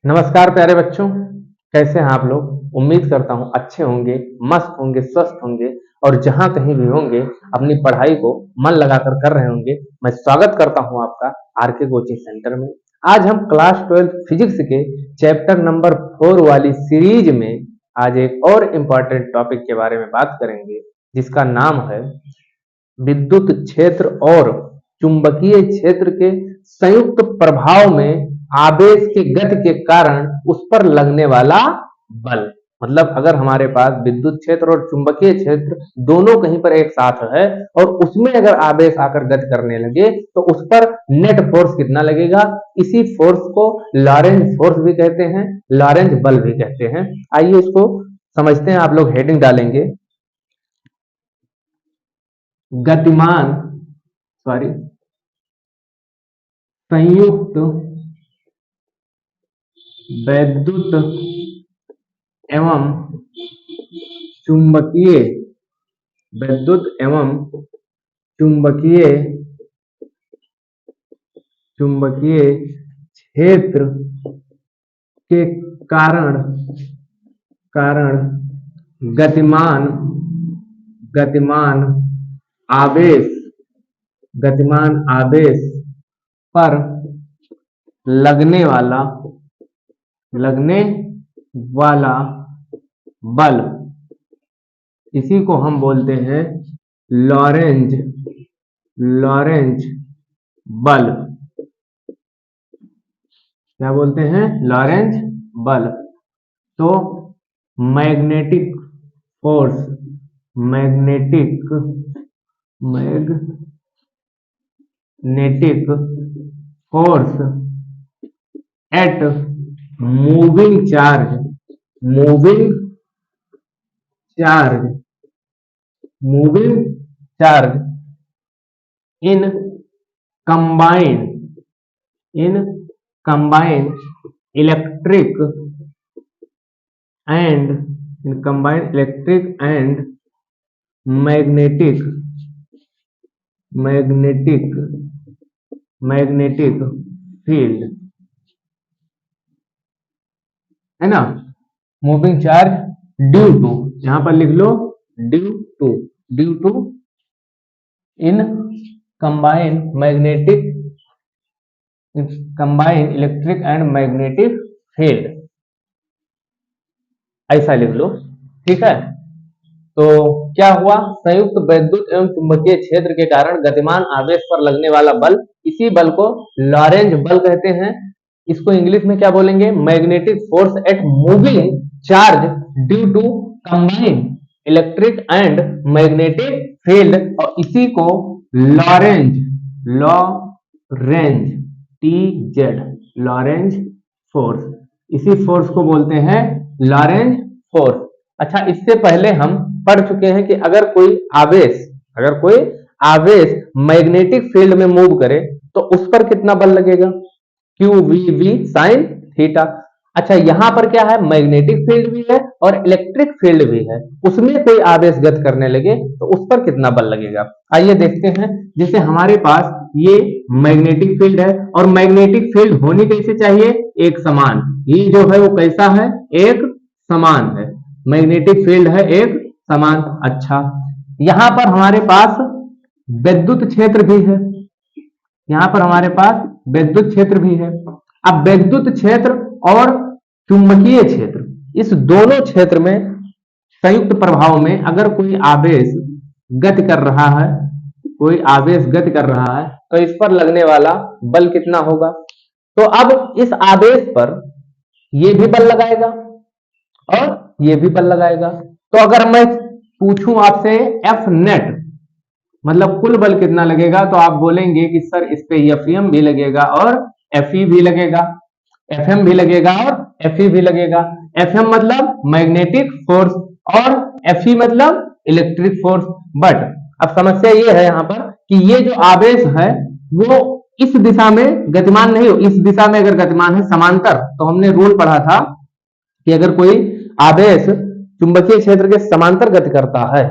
नमस्कार प्यारे बच्चों, कैसे हैं आप लोग। उम्मीद करता हूं अच्छे होंगे, मस्त होंगे, स्वस्थ होंगे और जहां कहीं भी होंगे अपनी पढ़ाई को मन लगाकर कर रहे होंगे। मैं स्वागत करता हूं आपका आरके कोचिंग सेंटर में। आज हम क्लास 12 फिजिक्स के चैप्टर नंबर 4 वाली सीरीज में आज एक और इम्पॉर्टेंट टॉपिक के बारे में बात करेंगे, जिसका नाम है विद्युत क्षेत्र और चुंबकीय क्षेत्र के संयुक्त प्रभाव में आवेश की गति के कारण उस पर लगने वाला बल। मतलब अगर हमारे पास विद्युत क्षेत्र और चुंबकीय क्षेत्र दोनों कहीं पर एक साथ है और उसमें अगर आवेश आकर गति करने लगे तो उस पर नेट फोर्स कितना लगेगा। इसी फोर्स को लॉरेंज फोर्स भी कहते हैं, लॉरेंज बल भी कहते हैं। आइए इसको समझते हैं। आप लोग हेडिंग डालेंगे गतिमान संयुक्त वैद्युत एवं चुंबकीय विद्युत एवं चुंबकीय क्षेत्र के कारण गतिमान आवेश पर लगने वाला बल, इसी को हम बोलते हैं लॉरेंज बल। क्या बोलते हैं? लॉरेंज बल। तो magnetic force at moving charge in combined electric and magnetic field, है ना। मूविंग चार्ज ड्यू टू, यहां पर लिख लो due to in combined electric and magnetic field, ऐसा लिख लो। ठीक है। तो क्या हुआ? संयुक्त वैद्युत एवं चुंबकीय क्षेत्र के कारण गतिमान आवेश पर लगने वाला बल, इसी बल को लॉरेंज बल कहते हैं। इसको इंग्लिश में क्या बोलेंगे? Magnetic force at moving charge due to combined electric and magnetic field, और इसी को लॉरेंज फोर्स, इसी फोर्स को बोलते हैं लॉरेंज फोर्स। अच्छा, इससे पहले हम पढ़ चुके हैं कि अगर कोई आवेश मैग्नेटिक फील्ड में मूव करे तो उस पर कितना बल लगेगा? QVV sin theta. अच्छा, यहां पर क्या है? मैग्नेटिक फील्ड भी है और इलेक्ट्रिक फील्ड भी है, उसमें कोई आवेश गति करने लगे तो उस पर कितना बल लगेगा। आइए देखते हैं। जैसे हमारे पास ये मैग्नेटिक फील्ड है और मैग्नेटिक फील्ड होनी कैसे चाहिए? एक समान। ये जो है वो कैसा है? एक समान है। मैग्नेटिक फील्ड है एक समान। अच्छा, यहां पर हमारे पास विद्युत क्षेत्र भी है, अब विद्युत क्षेत्र और चुंबकीय क्षेत्र, इस दोनों क्षेत्र में संयुक्त प्रभाव में अगर कोई आवेश गति कर रहा है तो इस पर लगने वाला बल कितना होगा? तो अब इस आवेश पर ये भी बल लगाएगा और ये भी बल लगाएगा। तो अगर मैं पूछूं आपसे F नेट मतलब कुल बल कितना लगेगा, तो आप बोलेंगे कि सर इस पे Fm भी लगेगा और Fe भी लगेगा, Fm भी लगेगा और Fe भी लगेगा। Fm मतलब मैग्नेटिक फोर्स और Fe मतलब इलेक्ट्रिक फोर्स। बट अब समस्या ये है यहाँ पर कि ये जो आवेश है वो इस दिशा में गतिमान नहीं हो, इस दिशा में अगर गतिमान है समांतर, तो हमने रूल पढ़ा था कि अगर कोई आवेश चुंबकीय क्षेत्र के समांतर गति करता है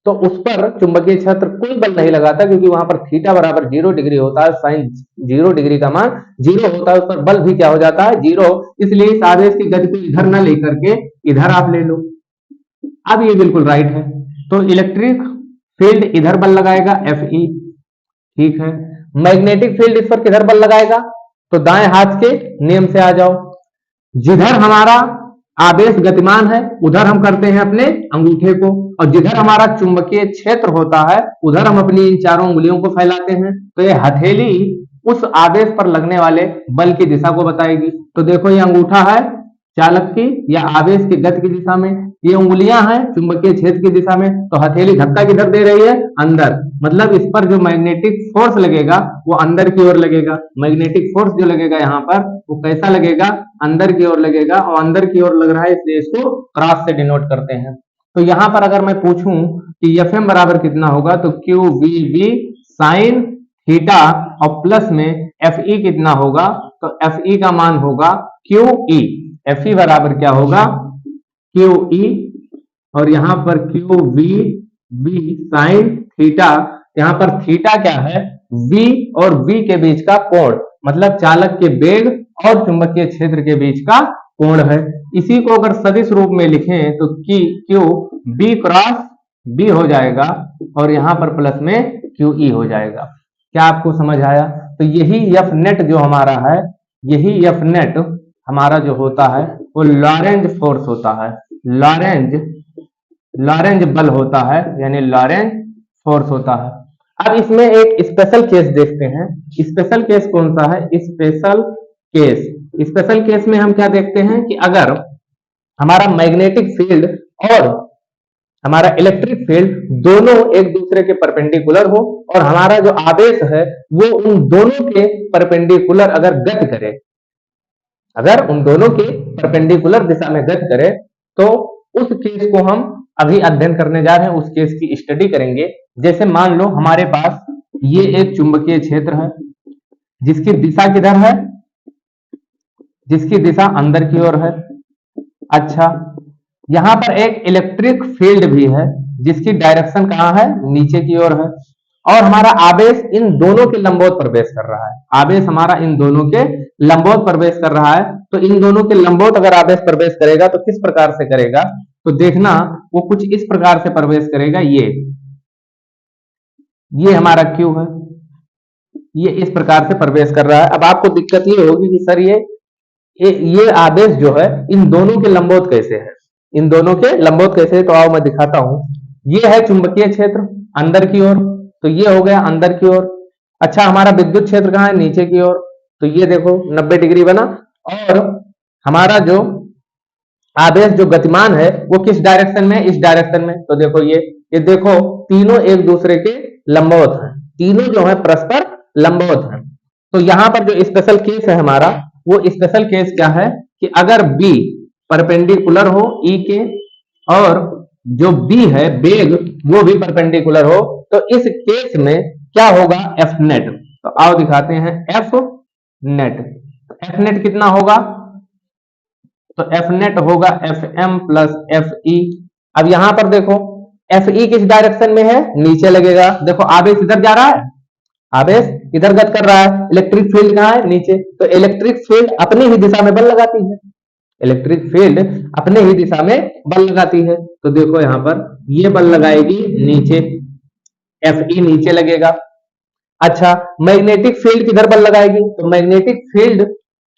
तो उस पर चुंबकीय क्षेत्र कोई बल नहीं लगाता, क्योंकि वहां पर थीटा बराबर 0 डिग्री होता है, साइन 0 डिग्री का मान 0 होता है, उस पर बल भी क्या हो जाता है, 0। इसलिए इस आवेश की गति को इधर ना लेकर के इधर आप ले लो। अब ये बिल्कुल राइट है, तो इलेक्ट्रिक फील्ड इधर बल लगाएगा Fe, ठीक है। मैग्नेटिक फील्ड इस पर किधर बल लगाएगा, तो दाएं हाथ के नियम से आ जाओ। जिधर हमारा आवेश गतिमान है उधर हम करते हैं अपने अंगूठे को, और जिधर हमारा चुंबकीय क्षेत्र होता है उधर हम अपनी इन चारों उंगलियों को फैलाते हैं। तो ये हथेली उस आवेश पर लगने वाले बल की दिशा को बताएगी। तो देखो ये अंगूठा है चालक की या आवेश की गति की दिशा में, ये उंगलियां हैं चुंबकीय क्षेत्र की दिशा में, तो हथेली धक्का किधर दे रही है, अंदर। मतलब इस पर जो मैग्नेटिक फोर्स लगेगा वो अंदर की ओर लगेगा। मैग्नेटिक फोर्स जो लगेगा यहाँ पर वो कैसा लगेगा, अंदर की ओर लगेगा, और अंदर की ओर लग रहा है इसलिए इसको क्रॉस से डिनोट करते हैं। तो यहाँ पर अगर मैं पूछूं कि Fm बराबर कितना होगा, तो QVB साइन थीटा और प्लस में Fe कितना होगा, तो Fe का मान होगा QE। Fe बराबर क्या होगा, QE, और यहां पर QVB साइन थीटा, यहां पर थीटा क्या है, V और V के बीच का कोण, मतलब चालक के वेग और चुंबकीय क्षेत्र के बीच का कोण है। इसी को अगर सदिश रूप में लिखें तो Q B क्रॉस B हो जाएगा, और यहां पर प्लस में QE हो जाएगा। क्या आपको समझ आया? तो यही F नेट जो हमारा है, यही F नेट हमारा जो होता है वो लॉरेंज फोर्स होता है, लॉरेंज बल होता है, यानी लॉरेंज फोर्स होता है। अब इसमें एक स्पेशल केस देखते हैं। स्पेशल केस कौन सा है, स्पेशल केस में हम क्या देखते हैं कि अगर हमारा मैग्नेटिक फील्ड और हमारा इलेक्ट्रिक फील्ड दोनों एक दूसरे के परपेंडिकुलर हो, और हमारा जो आवेश है वो उन दोनों के परपेंडिकुलर अगर गति करे, अगर उन दोनों के परपेंडिकुलर दिशा में गति करे, तो उस केस को हम अभी अध्ययन करने जा रहे हैं, उस केस की स्टडी करेंगे। जैसे मान लो हमारे पास ये एक चुंबकीय क्षेत्र है जिसकी दिशा किधर है, जिसकी दिशा अंदर की ओर है। अच्छा, यहां पर एक इलेक्ट्रिक फील्ड भी है जिसकी डायरेक्शन कहां है, नीचे की ओर है, और हमारा आवेश इन दोनों के लंबवत प्रवेश कर रहा है। आवेश हमारा इन दोनों के लंबवत प्रवेश कर रहा है। तो इन दोनों के लंबवत अगर आवेश प्रवेश करेगा तो किस प्रकार से करेगा, तो देखना वो कुछ इस प्रकार से प्रवेश करेगा। ये हमारा Q है, ये इस प्रकार से प्रवेश कर रहा है। अब आपको दिक्कत ये होगी कि सर ये आवेश जो है इन दोनों के लंबवत कैसे है, इन दोनों के लंबवत कैसे है, तो आओ मैं दिखाता हूं। ये है चुंबकीय क्षेत्र अंदर की ओर, तो ये हो गया अंदर की ओर। अच्छा, हमारा विद्युत क्षेत्र कहां है, नीचे की ओर, तो ये देखो 90 डिग्री बना। और हमारा जो आवेश जो गतिमान है वो किस डायरेक्शन में, इस डायरेक्शन में। तो देखो ये देखो तीनों एक दूसरे के लंबवत हैं, तीनों जो है परस्पर लंबवत हैं। तो यहां पर जो स्पेशल केस है हमारा, वो स्पेशल केस क्या है कि अगर B परपेंडिकुलर हो E के, और जो B है वेग वो भी परपेंडिकुलर हो, तो इस केस में क्या होगा, F नेट। तो आओ दिखाते हैं F नेट। F नेट कितना होगा, तो F नेट होगा Fm प्लस Fe। अब यहां पर देखो Fe किस डायरेक्शन में है, नीचे लगेगा। देखो आवेश इधर जा रहा है, आवेश इधर गति कर रहा है, इलेक्ट्रिक फील्ड कहां है, नीचे। तो इलेक्ट्रिक फील्ड अपनी ही दिशा में बल लगाती है, इलेक्ट्रिक फील्ड अपने ही दिशा में बल लगाती है। तो देखो यहां पर ये बल लगाएगी नीचे, Fe नीचे लगेगा। अच्छा, मैग्नेटिक फील्ड किधर बल लगाएगी, तो मैग्नेटिक फील्ड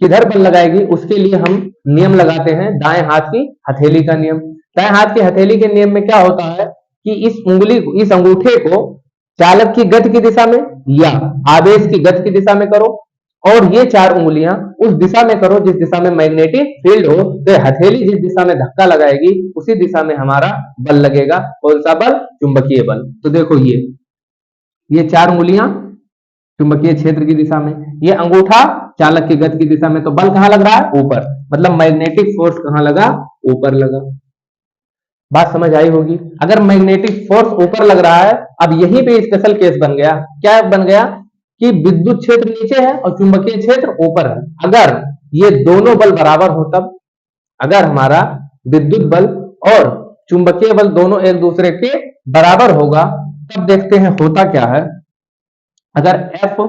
किधर बल लगाएगी, उसके लिए हम नियम लगाते हैं दाएं हाथ की हथेली का नियम। दाएं हाथ की हथेली के नियम में क्या होता है कि इस अंगूठे को चालक की गति की दिशा में या आवेश की गति की दिशा में करो, और ये चार उंगलियां उस दिशा में करो जिस दिशा में मैग्नेटिक फील्ड हो। तो हथेली जिस दिशा में धक्का लगाएगी उसी दिशा में हमारा बल लगेगा। कौन सा बल, चुंबकीय बल। तो देखो ये चार उंगलियां चुंबकीय क्षेत्र की दिशा में, ये अंगूठा चालक की गति की दिशा में। तो बल कहां लग रहा है, ऊपर, मतलब मैग्नेटिक फोर्स कहां लगा, ऊपर लगा। बात समझ आई होगी। अगर मैग्नेटिक फोर्स ऊपर लग रहा है, अब यहीं पे स्पेशल केस बन गया। क्या बन गया कि विद्युत क्षेत्र नीचे है और चुंबकीय क्षेत्र ऊपर है। अगर ये दोनों बल बराबर हो, तब अगर हमारा विद्युत बल और चुंबकीय बल दोनों एक दूसरे के बराबर होगा, तब देखते हैं होता क्या है। अगर एफ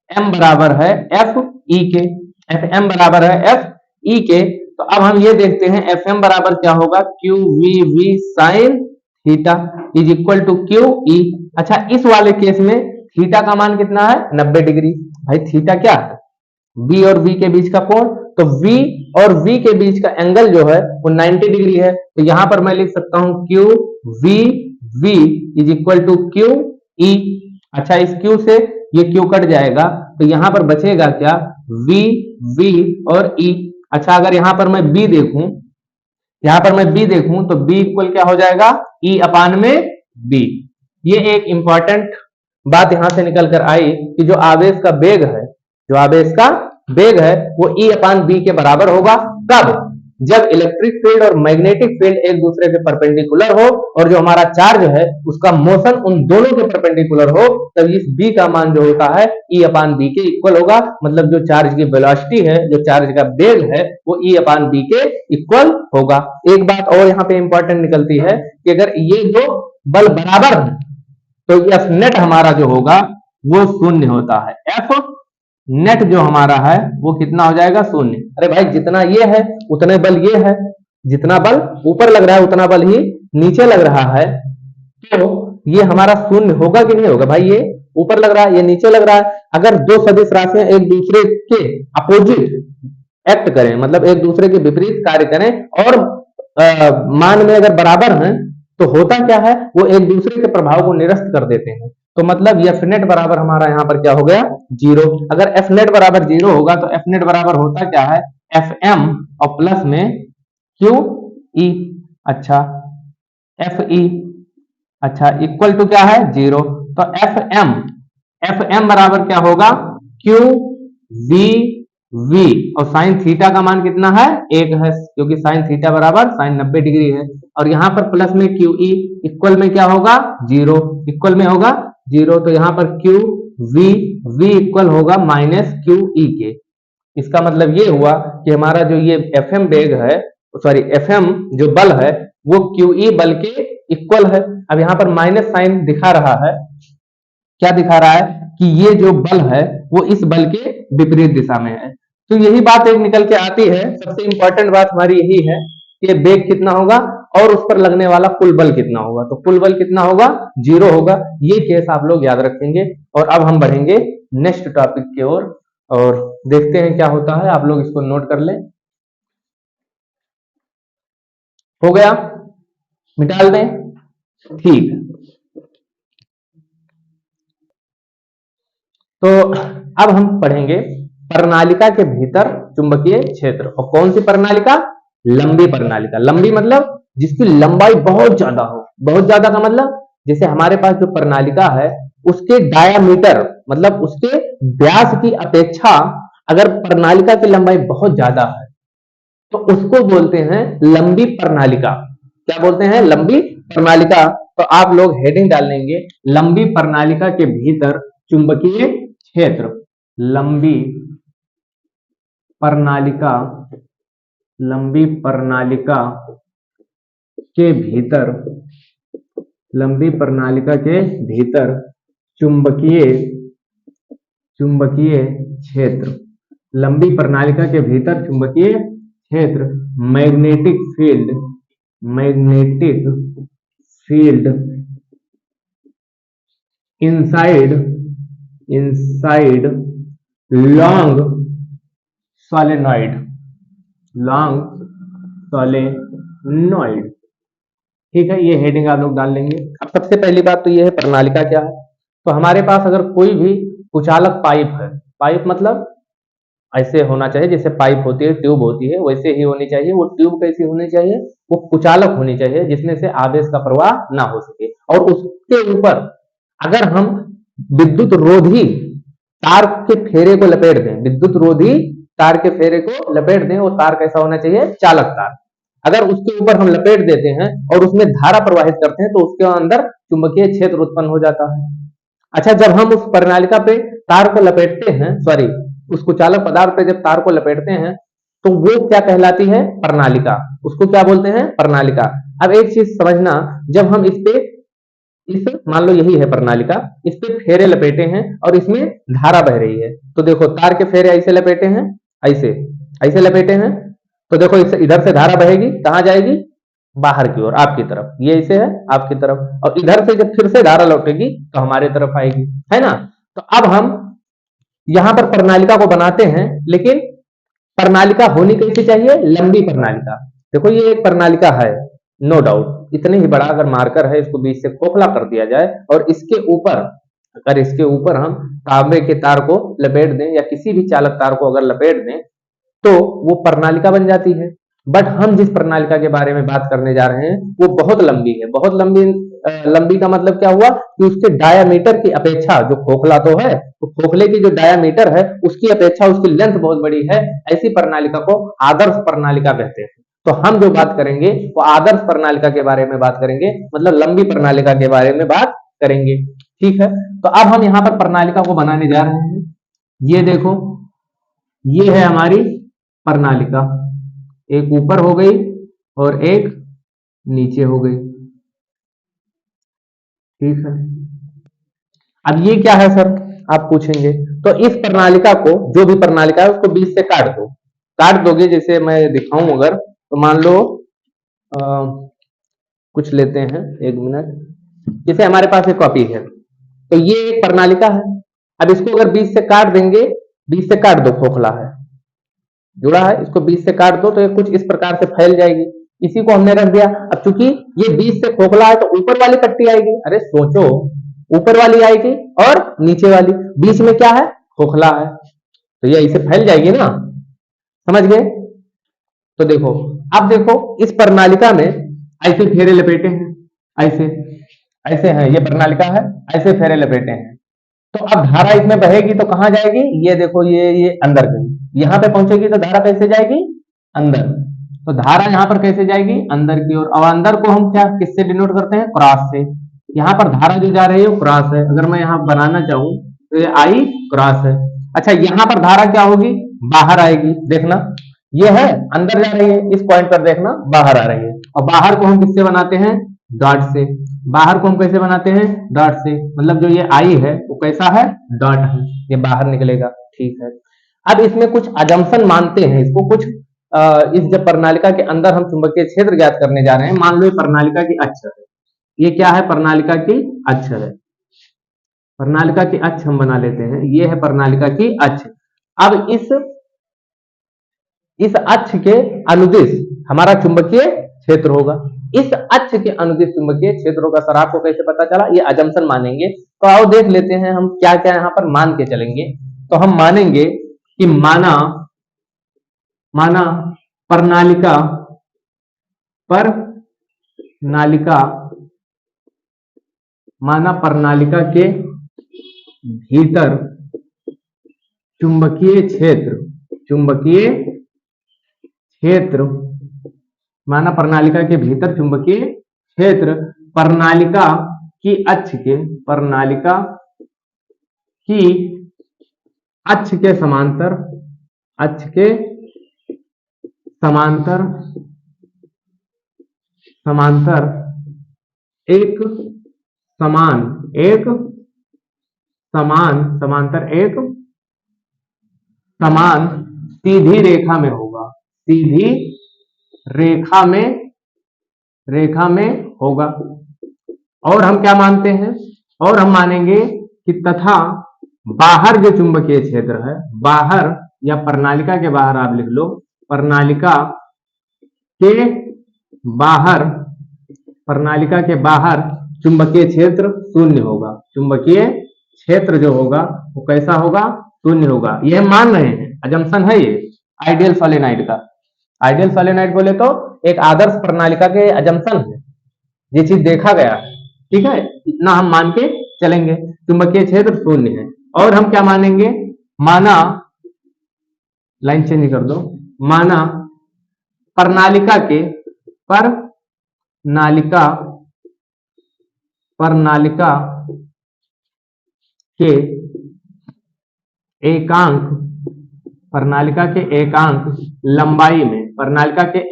एम बराबर है एफ ई के, एफ एम बराबर है एफ ई के, तो अब हम ये देखते हैं एफ एम बराबर क्या होगा, Q V V sine theta is equal to Q E. अच्छा, इस वाले केस में थीटा का मान कितना है, 90 डिग्री। भाई थीटा क्या है, बी और वी के बीच का कोण, तो v और v के बीच का एंगल जो है वो 90 डिग्री है। तो यहां पर मैं लिख सकता हूं q v v is equal to Q E. अच्छा, इस q से ये q कट जाएगा, तो यहां पर बचेगा क्या, v v और e। अच्छा, अगर यहां पर मैं b देखूं, यहां पर मैं b देखूं तो b इक्वल क्या हो जाएगा, e अपान में b। ये एक इंपॉर्टेंट बात यहां से निकल कर आई कि जो आवेश का वेग है, जो आवेश का वेग है वो E अपान बी के बराबर होगा। कब, जब इलेक्ट्रिक फील्ड और मैग्नेटिक फील्ड एक दूसरे के परपेंडिकुलर हो और जो हमारा चार्ज है उसका मोशन उन दोनों के परपेंडिकुलर हो, तब इस B का मान जो होता है E अपान बी के इक्वल होगा। मतलब जो चार्ज की वेलोसिटी है, जो चार्ज का वेग है, वो E अपान बी के इक्वल होगा। एक बात और यहाँ पे इंपॉर्टेंट निकलती है कि अगर ये दो बल बराबर है तो एफ नेट हमारा जो होगा वो शून्य होता है। एफ नेट जो हमारा है वो कितना हो जाएगा, शून्य। अरे भाई, जितना ये है उतने बल ये है, जितना बल ऊपर लग रहा है उतना बल ही नीचे लग रहा है, तो ये हमारा शून्य होगा कि नहीं होगा। भाई ये ऊपर लग रहा है, ये नीचे लग रहा है। अगर दो सदिश राशियां एक दूसरे के अपोजिट एक्ट करें, मतलब एक दूसरे के विपरीत कार्य करें और मान में अगर बराबर हैं, तो होता क्या है, वो एक दूसरे के प्रभाव को निरस्त कर देते हैं। तो मतलब एफ नेट बराबर हमारा यहाँ पर क्या हो गया, जीरो। अगर एफ नेट बराबर जीरो होगा तो एफ नेट बराबर होता क्या है, एफ एम और प्लस में क्यू ई। अच्छा, एफ ई, अच्छा, इक्वल टू क्या है, जीरो। तो एफ एम बराबर क्या होगा, क्यू वी वी, और साइन थीटा का मान कितना है, एक है, क्योंकि साइन थीटा बराबर साइन 90 डिग्री है। और यहां पर प्लस में क्यू ई, इक्वल में क्या होगा, जीरो, इक्वल में होगा जीरो। तो यहां पर क्यू वी वी इक्वल होगा माइनस क्यू ई के। इसका मतलब ये हुआ कि हमारा जो ये एफ एम वेग है, सॉरी एफ एम जो बल है वो क्यू ई बल के इक्वल है। अब यहाँ पर माइनस साइन दिखा रहा है, क्या दिखा रहा है कि ये जो बल है वो इस बल के विपरीत दिशा में है। तो यही बात एक निकल के आती है, सबसे इंपॉर्टेंट बात हमारी यही है कि वेग कितना होगा और उस पर लगने वाला कुल बल कितना होगा। तो कुल बल कितना होगा, जीरो होगा। ये केस आप लोग याद रखेंगे। और अब हम बढ़ेंगे नेक्स्ट टॉपिक की ओर और देखते हैं क्या होता है। आप लोग इसको नोट कर लें। हो गया, मिटाल दें, ठीक। तो अब हम पढ़ेंगे प्रणालिका के भीतर चुंबकीय क्षेत्र। और कौन सी प्रणालिका, लंबी प्रणालिका। लंबी मतलब जिसकी लंबाई बहुत ज्यादा हो। बहुत ज्यादा का मतलब जैसे हमारे पास जो प्रणालिका है उसके डायामीटर मतलब उसके व्यास की अपेक्षा अगर प्रणालिका की लंबाई बहुत ज्यादा है तो उसको बोलते हैं लंबी प्रणालिका। क्या बोलते हैं, लंबी प्रणालिका। तो आप लोग हेडिंग डाल लेंगे, लंबी प्रणालिका के भीतर चुंबकीय क्षेत्र। लंबी प्रणालिका, लंबी प्रणालिका के भीतर, लंबी प्रणालिका के भीतर चुंबकीय चुंबकीय क्षेत्र। लंबी प्रणालिका के भीतर चुंबकीय क्षेत्र, magnetic field, magnetic field inside inside long solenoid, long solenoid. ठीक है, ये हेडिंग आप लोग डाल लेंगे। अब सबसे पहली बात तो ये है प्रणालिका क्या है। तो हमारे पास अगर कोई भी कुचालक पाइप है, पाइप मतलब ऐसे होना चाहिए जैसे पाइप होती है, ट्यूब होती है, वैसे ही होनी चाहिए। वो ट्यूब कैसी होनी चाहिए, वो कुचालक होनी चाहिए जिसमें से आवेश का प्रवाह ना हो सके। और उसके ऊपर अगर हम विद्युत रोधी तार के फेरे को लपेट दें, विद्युत रोधी तार के फेरे को लपेट दें, वो तार कैसा होना चाहिए, चालक तार। अगर उसके ऊपर हम लपेट देते हैं और उसमें धारा प्रवाहित करते हैं तो उसके अंदर चुंबकीय क्षेत्र उत्पन्न हो जाता है। अच्छा, जब हम उस प्रणालिका पे तार को लपेटते हैं, सॉरी उस कुचालक पदार्थ पे जब तार को लपेटते हैं तो वो क्या कहलाती है, प्रणालिका। उसको क्या बोलते हैं, प्रणालिका। अब एक चीज समझना, जब हम इस पे इस मान लो यही है प्रणालिका, इस पे फेरे लपेटे हैं और इसमें धारा बह रही है। तो देखो तार के फेरे ऐसे लपेटे हैं, ऐसे ऐसे लपेटे हैं। तो देखो इधर से धारा बहेगी, कहां जाएगी? बाहर की ओर, आपकी तरफ। ये ऐसे है आपकी तरफ, और इधर से जब फिर से धारा लौटेगी तो हमारे तरफ आएगी, है ना। तो अब हम यहां पर प्रणालिका को बनाते हैं, लेकिन प्रणालिका होनी कैसी चाहिए? लंबी प्रणालिका। देखो ये एक प्रणालिका है, नो डाउट, इतने ही बड़ा अगर मार्कर है, इसको बीच से खोखला कर दिया जाए और इसके ऊपर, अगर इसके ऊपर हम तांबे के तार को लपेट दें या किसी भी चालक तार को अगर लपेट दें तो वो प्रणालिका बन जाती है। बट हम जिस प्रणालिका के बारे में बात करने जा रहे हैं वो बहुत लंबी है। बहुत लंबी, लंबी का मतलब क्या हुआ कि उसके डायामीटर की अपेक्षा, जो खोखला तो है, तो खोखले की जो डायामीटर है उसकी अपेक्षा उसकी लेंथ बहुत बड़ी है। ऐसी प्रणालिका को आदर्श प्रणालिका कहते हैं। तो हम जो बात करेंगे वो आदर्श प्रणालिका के बारे में बात करेंगे, मतलब लंबी प्रणालिका के बारे में बात करेंगे। ठीक है, तो अब हम यहाँ पर प्रणालिका को बनाने जा रहे हैं। ये देखो, ये है हमारी प्रणालिका, एक ऊपर हो गई और एक नीचे हो गई। ठीक है, अब ये क्या है सर, आप पूछेंगे। तो इस प्रणालिका को, जो भी प्रणालिका है उसको बीच से काट दो। काट दोगे, जैसे मैं दिखाऊं अगर, तो मान लो कुछ लेते हैं, एक मिनट। जैसे हमारे पास एक कॉपी है, तो ये एक प्रणालिका है। अब इसको अगर बीच से काट देंगे, बीच से काट दो, खोखला है, जुड़ा है, इसको बीच से काट दो तो ये कुछ इस प्रकार से फैल जाएगी। इसी को हमने रख दिया। अब चूंकि ये बीच से खोखला है तो ऊपर वाली पट्टी आएगी। अरे सोचो, ऊपर वाली आएगी और नीचे वाली, बीच में क्या है? खोखला है, तो ये ऐसे फैल जाएगी ना, समझ गए। तो देखो, अब देखो इस प्रणालिका में ऐसे फेरे लपेटे हैं, ऐसे ऐसे हैं, ये प्रणालिका है, ऐसे फेरे लपेटे हैं। तो अब धारा इसमें बहेगी तो कहां जाएगी? ये देखो, ये अंदर गई, यहां पे पहुंचेगी तो धारा कैसे जाएगी? अंदर। तो धारा यहां पर कैसे जाएगी? अंदर की ओर। और अंदर को हम क्या, किससे डिनोट करते हैं? क्रॉस से। यहाँ पर धारा जो जा रही है वो क्रॉस है। अगर मैं यहाँ बनाना चाहूं तो ये आई क्रॉस है। अच्छा, यहाँ पर धारा क्या होगी? बाहर आएगी, देखना, ये है अंदर जा रही है, इस पॉइंट पर देखना बाहर आ रही है। और बाहर को हम किससे बनाते हैं? डॉट से। बाहर को हम कैसे बनाते हैं? डॉट से। मतलब जो ये आई है वो कैसा है? डॉट है, ये बाहर निकलेगा। ठीक है, अब इसमें कुछ अजम्पशन मानते हैं, इसको कुछ इस जब प्रणालिका के अंदर हम चुंबकीय क्षेत्र ज्ञात करने जा रहे हैं, मान लो ये प्रणालिका की अक्ष है, ये क्या है? प्रणालिका की अक्ष है। प्रणालिका की अक्ष हम बना लेते हैं, ये है प्रणालिका की अक्ष। अब इस अक्ष के अनुदिश हमारा चुंबकीय क्षेत्र होगा। इस अक्ष के अनुदिश चुंबकीय क्षेत्र होगा। सर आपको कैसे पता चला? ये अजम्पशन मानेंगे। तो आओ देख लेते हैं हम क्या क्या यहां पर मान के चलेंगे। तो हम मानेंगे कि माना प्रणालिका माना प्रणालिका के भीतर चुंबकीय क्षेत्र माना प्रणालिका के भीतर चुंबकीय क्षेत्र प्रणालिका की अक्ष के समांतर एक समान सीधी रेखा में होगा। सीधी रेखा में होगा। और हम क्या मानते हैं? और हम मानेंगे कि तथा बाहर जो चुंबकीय क्षेत्र है, बाहर या प्रणालिका के बाहर, आप लिख लो, प्रणालिका के बाहर चुंबकीय क्षेत्र शून्य होगा। चुंबकीय क्षेत्र जो होगा वो कैसा होगा? शून्य होगा। यह मान रहे हैं, अजम्पशन है ये आइडियल सोलेनोइड का। आइडियल सोलेनोइड बोले तो एक आदर्श प्रणालिका के अजम्पशन है, ये चीज देखा गया है। ठीक है, इतना हम मान के चलेंगे, चुंबकीय क्षेत्र शून्य है। और हम क्या मानेंगे? माना, लाइन चेंज कर दो, माना प्रणालिका के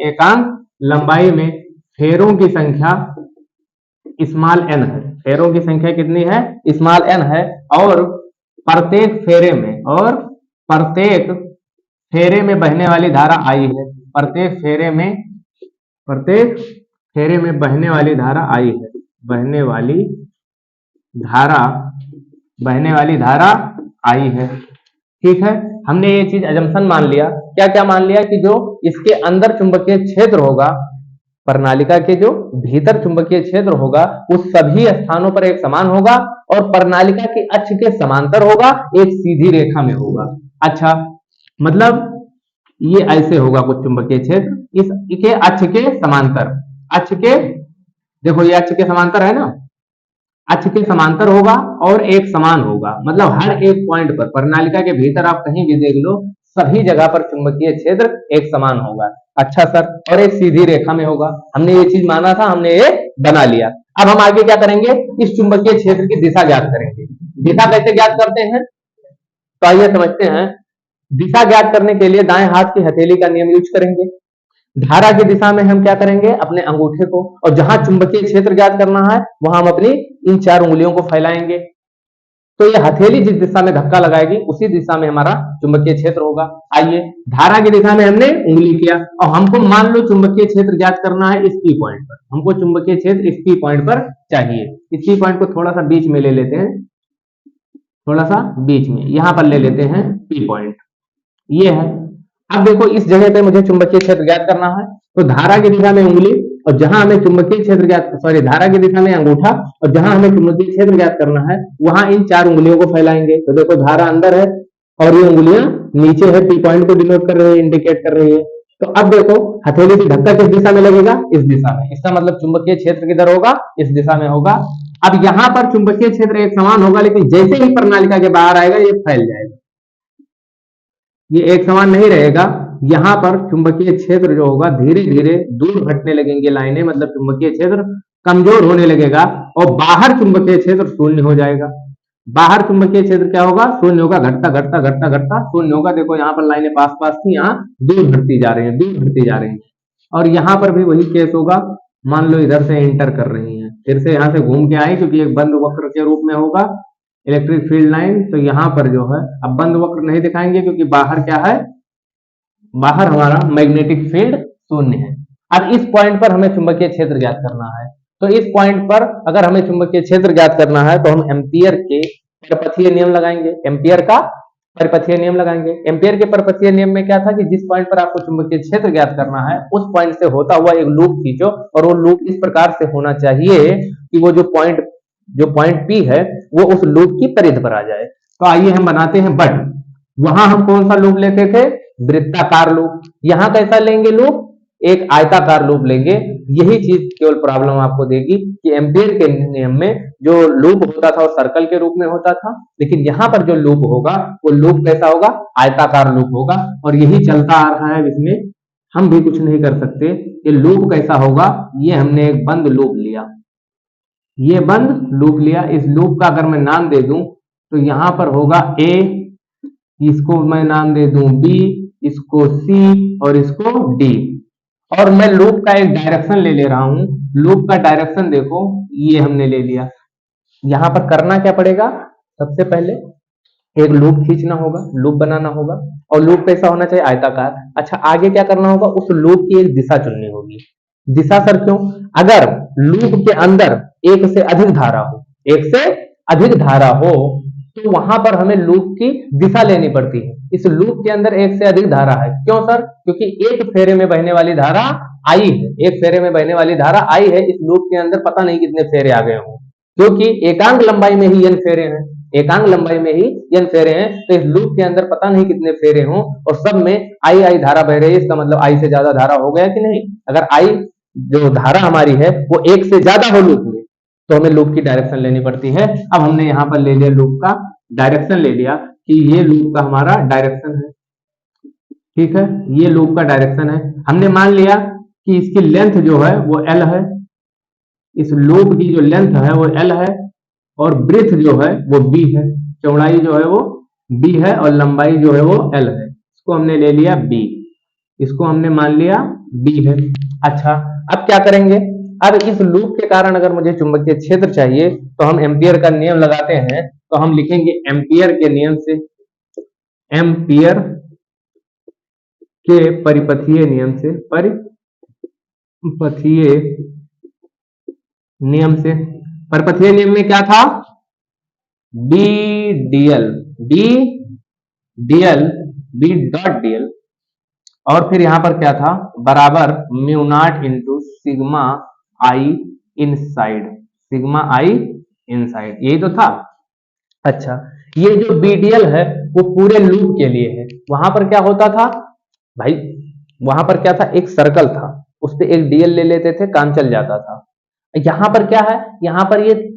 एकांक लंबाई में फेरों की संख्या स्मॉल एन है, फेरों की संख्या कितनी है, स्मॉल एन है, और प्रत्येक फेरे में बहने वाली धारा आई है, प्रत्येक फेरे में बहने वाली धारा आई है, बहने वाली धारा आई है। ठीक है, हमने ये चीज अजम्पशन मान लिया। क्या क्या मान लिया कि जो इसके अंदर चुंबकीय क्षेत्र होगा, प्रणालिका के जो भीतर चुंबकीय क्षेत्र होगा, उस सभी स्थानों पर एक समान होगा और प्रणालिका के अक्ष के समांतर होगा, एक सीधी रेखा में होगा। अच्छा, मतलब ये ऐसे होगा कुछ चुंबकीय क्षेत्र, इसके अक्ष के समांतर, देखो ये अक्ष के समांतर है ना, अक्ष के समांतर होगा और एक समान होगा, मतलब हर एक पॉइंट पर प्रणालिका के भीतर आप कहीं भी देख लो, सभी जगह पर चुंबकीय क्षेत्र एक समान होगा। अच्छा सर, और एक सीधी रेखा में होगा, हमने ये चीज माना था, हमने ये बना लिया। अब हम आगे क्या करेंगे, इस चुंबकीय क्षेत्र की दिशा ज्ञात करेंगे। दिशा कैसे ज्ञात करते हैं, तो आइए समझते हैं। दिशा ज्ञात करने के लिए दाएं हाथ की हथेली का नियम यूज करेंगे। धारा की दिशा में हम क्या करेंगे, अपने अंगूठे को, और जहां चुंबकीय क्षेत्र ज्ञात करना है वहां हम अपनी इन 4 उंगलियों को फैलाएंगे। तो ये हथेली जिस दिशा में धक्का लगाएगी उसी दिशा में हमारा चुंबकीय क्षेत्र होगा। आइए, धारा की दिशा में हमने उंगली किया, और हमको मान लो चुंबकीय क्षेत्र ज्ञात करना है इस पी पॉइंट पर, हमको चुंबकीय क्षेत्र इस पी पॉइंट पर चाहिए। इस पी पॉइंट को थोड़ा सा बीच में ले लेते हैं, थोड़ा सा बीच में, यहां पर ले लेते हैं पी पॉइंट, ये है। अब देखो इस जगह पे मुझे चुंबकीय क्षेत्र ज्ञात करना है, तो धारा की दिशा में उंगली, और जहां हमें चुंबकीय क्षेत्र धारा की दिशा में अंगूठा, और जहां हमें चुंबकीय क्षेत्र ज्ञात करना है वहां इन 4 उंगलियों को फैलाएंगे। तो देखो धारा अंदर है और ये उंगलियां नीचे है, पी पॉइंट को डिनोट कर रही है, इंडिकेट कर रही है। तो अब देखो हथेली से धक्का किस दिशा में लगेगा, इस दिशा में, इसका मतलब चुंबकीय क्षेत्र किधर होगा, इस दिशा में होगा। अब यहां पर चुंबकीय क्षेत्र एक समान होगा, लेकिन जैसे ही प्रणालिका के बाहर आएगा ये फैल जाएगा, ये एक समान नहीं रहेगा। यहां पर चुंबकीय क्षेत्र जो होगा धीरे धीरे दूर हटने लगेंगे लाइनें, मतलब चुंबकीय क्षेत्र कमजोर होने लगेगा और बाहर चुंबकीय क्षेत्र शून्य हो जाएगा। बाहर चुंबकीय क्षेत्र क्या होगा, शून्य होगा, घटता घटता घटता घटता शून्य होगा। देखो यहाँ पर लाइनें पास पास थी, यहाँ दूर हटती जा रही है, दूर हटती जा रही है। और यहाँ पर भी वही केस होगा, मान लो इधर से एंटर कर रही है, फिर से यहाँ से घूम के आए, क्योंकि एक बंद वक्र के रूप में होगा इलेक्ट्रिक फील्ड लाइन। तो यहाँ पर जो है, अब बंद वक्र नहीं दिखाएंगे क्योंकि बाहर क्या है, बाहर हमारा मैग्नेटिक फील्ड शून्य है। अब इस पॉइंट पर हमें चुंबकीय क्षेत्र ज्ञात करना है। तो इस पॉइंट पर अगर हमें चुंबकीय क्षेत्र ज्ञात करना है तो हम एम्पियर के परिपथीय नियम लगाएंगे, एम्पियर का परिपथीय नियम लगाएंगे। एम्पियर के परिपथीय नियम में क्या था कि जिस पॉइंट पर आपको चुंबकीय क्षेत्र ज्ञात करना है उस पॉइंट से होता हुआ एक लूप खींचो, और वो लूप इस प्रकार से होना चाहिए कि वो जो पॉइंट P है वो उस लूप की परिधि पर आ जाए। तो आइए हम बनाते हैं बट। वहां हम कौन सा लूप लेते थे, वृत्ताकार लूप। यहां कैसा लेंगे लूप, एक आयताकार लूप लेंगे। यही चीज केवल प्रॉब्लम आपको देगी कि एम्पियर के नियम में जो लूप होता था वो सर्कल के रूप में होता था, लेकिन यहाँ पर जो लूप होगा वो लूप कैसा होगा, आयताकार लूप होगा। और यही चलता आ रहा है, इसमें हम भी कुछ नहीं कर सकते। ये लूप कैसा होगा, ये हमने एक बंद लूप लिया, ये बंद लूप लिया। इस लूप का अगर मैं नाम दे दूं तो यहां पर होगा A, इसको मैं नाम दे दूं B, इसको C और इसको D। और मैं लूप का एक डायरेक्शन ले रहा हूं। लूप का डायरेक्शन देखो, ये हमने ले लिया। यहां पर करना क्या पड़ेगा, सबसे पहले एक लूप खींचना होगा, लूप बनाना होगा, और लूप कैसा होना चाहिए, आयताकार। अच्छा, आगे क्या करना होगा, उस लूप की एक दिशा चुननी होगी। दिशा सर क्यों, अगर लूप के अंदर एक से अधिक धारा हो तो वहां पर हमें लूप की दिशा लेनी पड़ती है। इस लूप के अंदर एक से अधिक धारा है, क्यों सर, क्योंकि एक फेरे में बहने वाली धारा आई है, एक फेरे में बहने वाली धारा आई है। इस लूप के अंदर पता नहीं कितने फेरे आ गए हों, क्योंकि एकांक लंबाई में ही n फेरे हैं, एकांक लंबाई में ही n फेरे हैं। तो इस लूप के अंदर पता नहीं कितने फेरे हों, और सब में आई धारा बह रही है। इसका मतलब आई से ज्यादा धारा हो गया कि नहीं। अगर आई जो धारा हमारी है वो एक से ज्यादा हो लूप में, तो हमें लूप की डायरेक्शन लेनी पड़ती है। अब हमने यहाँ पर ले लिया लूप का डायरेक्शन, ले लिया कि ये लूप का हमारा डायरेक्शन है, ठीक है, ये लूप का डायरेक्शन है। हमने मान लिया कि इसकी लेंथ जो है वो L है, इस लूप की जो लेंथ है वो L है, और ब्रेथ जो है वो B है, चौड़ाई जो है वो B है, और लंबाई जो है वो L है। इसको हमने ले लिया B, इसको हमने मान लिया B है। अच्छा, अब क्या करेंगे, अब इस लूप के कारण अगर मुझे चुंबकीय क्षेत्र चाहिए तो हम एम्पियर का नियम लगाते हैं, तो हम लिखेंगे एम्पियर के नियम से, एम्पियर के परिपथीय नियम से, परिपथीय नियम से। परिपथीय नियम में क्या था? B DL, B dot DL, और फिर यहां पर क्या था? बराबर mu naught into sigma I inside, sigma I inside, यही तो था। अच्छा, ये जो बीडीएल है वो पूरे लूप के लिए है। वहां पर क्या होता था भाई? वहां पर क्या था? एक सर्कल था, उस पर एक डीएल ले लेते थे, काम चल जाता था। यहां पर क्या है? यहां पर ये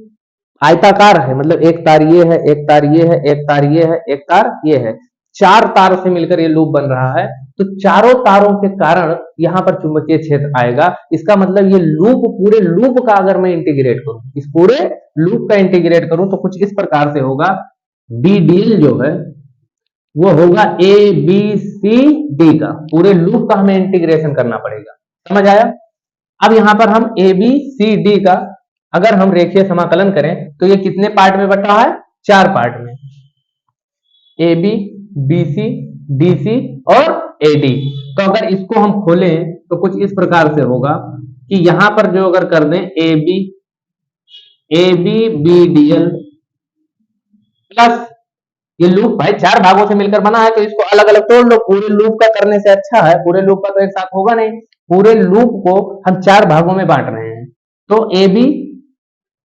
आयताकार है, मतलब एक तार ये है, एक तार ये है, एक तार ये है, एक तार ये है, 4 तार से मिलकर ये लूप बन रहा है। तो चारों तारों के कारण यहां पर चुंबकीय क्षेत्र आएगा। इसका मतलब ये लूप, पूरे लूप का अगर मैं इंटीग्रेट करूं, इस पूरे लूप का इंटीग्रेट करूं तो कुछ इस प्रकार से होगा। बीडीएल जो है वो होगा ए बी सी डी का, पूरे लूप का हमें इंटीग्रेशन करना पड़ेगा। समझ आया? अब यहां पर हम ए बी सी डी का अगर हम रेखीय समाकलन करें तो ये कितने पार्ट में बटा है? 4 पार्ट में, A B, B C, D C और ए डी। तो अगर इसको हम खोलें तो कुछ इस प्रकार से होगा कि यहां पर जो अगर कर दें A B B D L plus, ये लूप भाई 4 भागों से मिलकर बना है, तो इसको अलग अलग तोड़ लो। पूरे लूप का करने से अच्छा है, पूरे लूप का तो एक साथ होगा नहीं, पूरे लूप को हम 4 भागों में बांट रहे हैं। तो ए बी,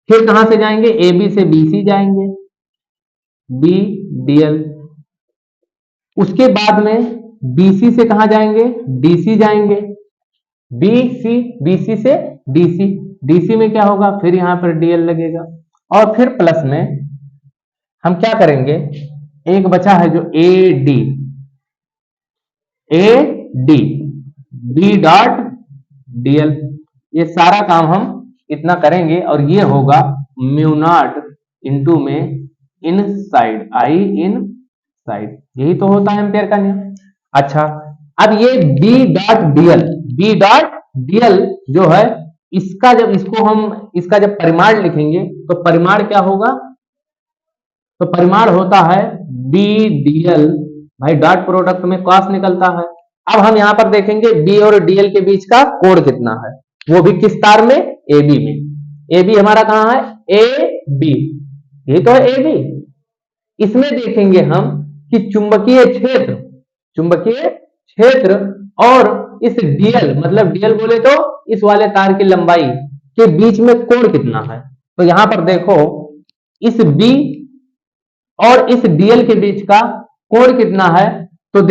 फिर कहां से जाएंगे? ए बी से बी सी जाएंगे, बी डी एल। उसके बाद में बीसी से कहां जाएंगे? डीसी जाएंगे, बीसी से डीसी, डीसी में क्या होगा? फिर यहां पर डीएल लगेगा, और फिर प्लस में हम क्या करेंगे? एक बचा है जो A D, B dot DL. ये सारा काम हम इतना करेंगे और ये होगा म्यू नॉट इंटू में इन साइड, आई इन साइड, यही तो होता है एम्पियर का नियम। अच्छा, अब ये बी डॉट डीएल जो है, इसका जब इसका जब परिमाण लिखेंगे तो परिमाण क्या होगा? तो परिमाण होता है बी डीएल, भाई डॉट प्रोडक्ट में कॉस निकलता है। अब हम यहां पर देखेंगे बी और डीएल के बीच का कोण कितना है, वो भी किस तार में? ए बी में। ए बी हमारा कहां है? ए बी, यही तो है ए बी। इसमें देखेंगे हम कि चुंबकीय क्षेत्र और इस डीएल, मतलब डीएल बोले तो इस वाले तार की लंबाई के बीच में कोण कितना है। तो यहां पर देखो, इस बी और इस डीएल के बीच का कोण कितना है, तो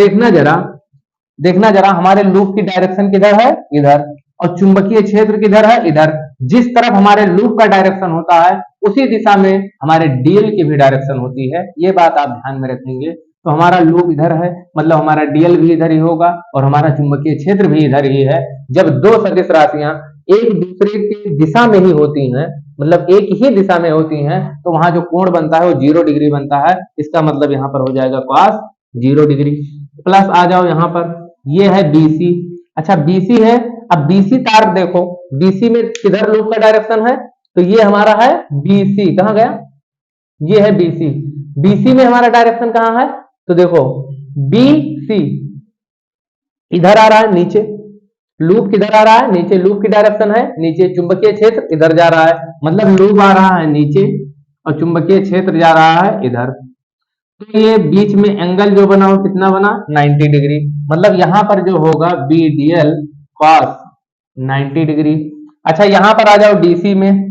देखना जरा हमारे लूप की डायरेक्शन किधर है? इधर, और चुंबकीय क्षेत्र किधर है? इधर। जिस तरफ हमारे लूप का डायरेक्शन होता है उसी दिशा में हमारे डीएल की भी डायरेक्शन होती है, ये बात आप ध्यान में रखेंगे। तो हमारा लूप इधर है, मतलब हमारा डीएल भी इधर ही होगा और हमारा चुंबकीय क्षेत्र भी इधर ही है। जब दो सदिश राशियां एक दूसरे की दिशा में ही होती हैं, मतलब एक ही दिशा में होती हैं, तो वहां जो कोण बनता है वो 0 डिग्री बनता है। इसका मतलब यहाँ पर हो जाएगा cos 0 डिग्री। प्लस आ जाओ यहाँ पर, ये है बीसी। अच्छा, बीसी है, अब बीसी तार देखो, बीसी में किधर लूप का डायरेक्शन है? तो ये हमारा है बीसी, कहां गया? ये है बीसी। बीसी में हमारा डायरेक्शन कहां है? तो देखो बीसी इधर आ रहा है, नीचे लूप किधर आ रहा है? नीचे लूप की डायरेक्शन है नीचे, चुंबकीय क्षेत्र इधर जा रहा है, मतलब लूप आ रहा है नीचे और चुंबकीय क्षेत्र जा रहा है इधर। तो ये बीच में एंगल जो बना वो कितना बना? 90 डिग्री। मतलब यहां पर जो होगा B D L cos 90 degree. अच्छा, यहां पर आ जाओ डीसी में,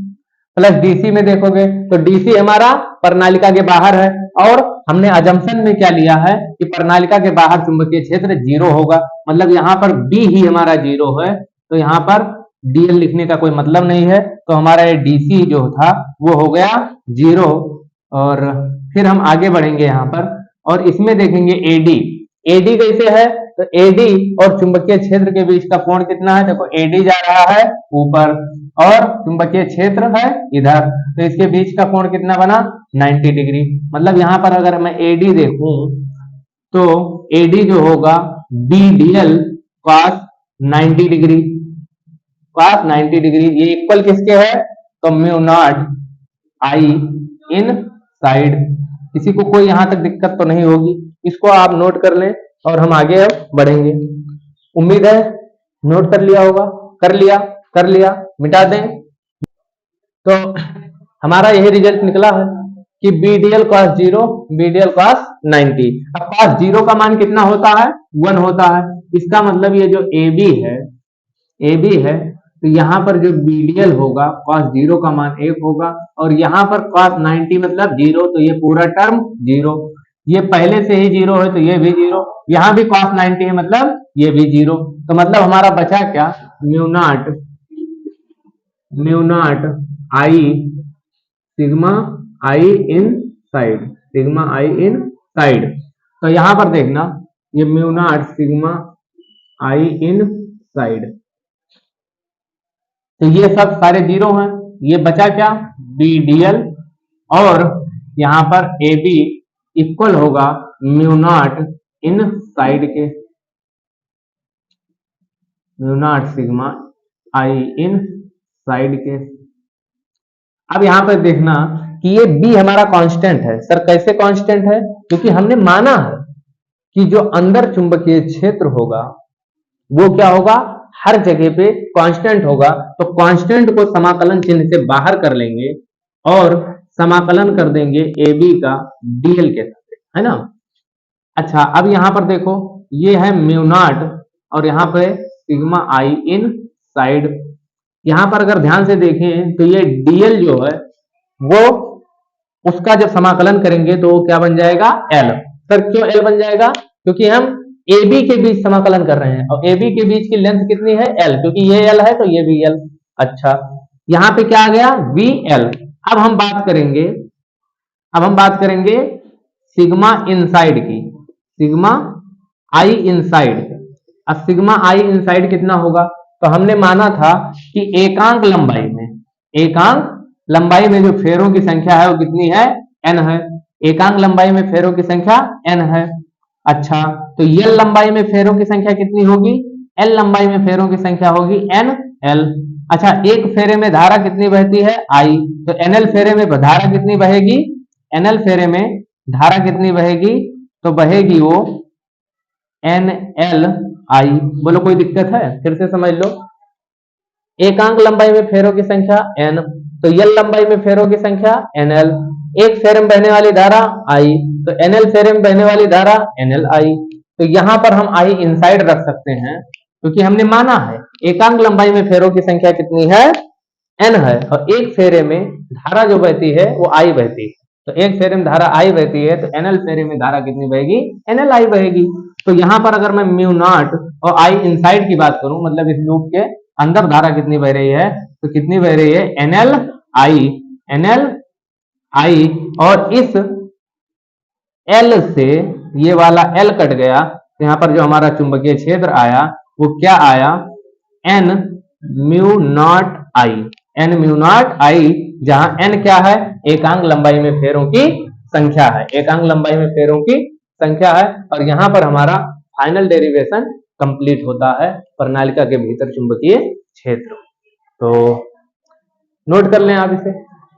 प्लस डीसी में देखोगे तो डीसी हमारा प्रणालिका के बाहर है, और हमने अजम्पशन में क्या लिया है कि प्रणालिका के बाहर चुंबकीय क्षेत्र 0 होगा, मतलब यहाँ पर बी ही हमारा 0 है, तो यहाँ पर डीएल लिखने का कोई मतलब नहीं है। तो हमारा ये डीसी जो था वो हो गया 0। और फिर हम आगे बढ़ेंगे यहाँ पर और इसमें देखेंगे एडी। एडी कैसे है? तो एडी और चुंबकीय क्षेत्र के बीच का कोण कितना है? देखो एडी जा रहा है ऊपर और चुंबकीय क्षेत्र है इधर, तो इसके बीच का कोण कितना बना? 90 डिग्री। मतलब यहां पर अगर मैं एडी देखूं तो एडी जो होगा B DL cos 90 degree. cos 90 degree, ये इक्वल किसके है, तो mu naught I inside. किसी को कोई यहां तक दिक्कत तो नहीं होगी, इसको आप नोट कर लें और हम आगे अब बढ़ेंगे। उम्मीद है नोट कर लिया होगा, कर लिया, मिटा दें। तो हमारा यही रिजल्ट निकला है कि BDL cos 0, BDL cos 90। अब cos 0 का मान कितना होता है, 1 होता है। इसका मतलब ये जो AB है तो यहाँ पर जो BDL होगा cos 0 का मान 1 होगा, और यहाँ पर cos 90 मतलब 0, तो ये पूरा टर्म 0। ये पहले से ही 0 है तो ये भी 0, यहाँ भी cos 90 है मतलब ये भी 0। तो मतलब हमारा बचा क्या, म्यू नॉट आई सिग्मा आई इन साइड, तो यहां पर देखना ये म्यू नॉट सिग्मा आई इन साइड, तो ये सब सारे 0 हैं। ये बचा क्या, BDL, और यहां पर AB इक्वल होगा म्यू नॉट इन साइड के, म्यू नॉट सिग्मा आई इन साइड के। अब यहां पर देखना कि ये B हमारा कांस्टेंट है। सर कैसे कांस्टेंट है, क्योंकि हमने माना है कि जो अंदर चुंबकीय क्षेत्र होगा वो क्या होगा, हर जगह पे कांस्टेंट होगा। तो कांस्टेंट को समाकलन चिन्ह से बाहर कर लेंगे और समाकलन कर देंगे AB का DL के साथ, है ना। अच्छा, अब यहां पर देखो ये है म्यू नॉट और यहाँ पे सिग्मा आई इन साइड। यहां पर अगर ध्यान से देखें तो ये DL जो है वो उसका जब समाकलन करेंगे तो वो क्या बन जाएगा, L। सर क्यों L बन जाएगा, क्योंकि हम AB के बीच समाकलन कर रहे हैं और AB के बीच की लेंथ कितनी है, L, क्योंकि ये L है तो ये भी L। अच्छा, यहाँ पे क्या आ गया, VL। अब हम बात करेंगे सिग्मा इनसाइड की, सिग्मा आई इनसाइड। अब सिग्मा आई इनसाइड कितना होगा, तो हमने माना था कि एकांक लंबाई में जो फेरों की संख्या है वो कितनी है, n है। एकांक लंबाई में फेरों की संख्या n है। अच्छा, तो L लंबाई में फेरों की संख्या कितनी होगी, L लंबाई में फेरों की संख्या होगी NL। अच्छा, एक फेरे में धारा कितनी बहती है, I, तो NL फेरे में धारा कितनी बहेगी, NL फेरे में धारा कितनी बहेगी, तो बहेगी वो NLI। बोलो कोई दिक्कत है, फिर से समझ लो। एकांक लंबाई में फेरों की संख्या n, तो L लंबाई में फेरों की संख्या NL। एक फेरे में बहने वाली धारा I, तो NL फेरे में बहने वाली धारा NLI। तो यहां पर हम I इनसाइड रख सकते हैं क्योंकि हमने माना है एकांक लंबाई में फेरों की संख्या कितनी है, n है, और एक फेरे में धारा जो बहती है वो I बहती है। तो एक फेरे में धारा I बहती है तो NL फेरे में धारा कितनी बहेगी, NLI बहेगी। तो यहां पर अगर मैं म्यू नॉट और I इनसाइड की बात करूं, मतलब इस लूप के अंदर धारा कितनी बह रही है, तो कितनी बह रही है, NLI, और इस L से ये वाला L कट गया, तो यहाँ पर जो हमारा चुंबकीय क्षेत्र आया वो क्या आया, N म्यू नॉट I, जहां N क्या है, एकांक लंबाई में फेरों की संख्या है, एकांक लंबाई में फेरों की संख्या है। और यहाँ पर हमारा फाइनल डेरिवेशन कंप्लीट होता है प्रणालिका के भीतर चुंबकीय क्षेत्र। तो नोट कर लें आप इसे।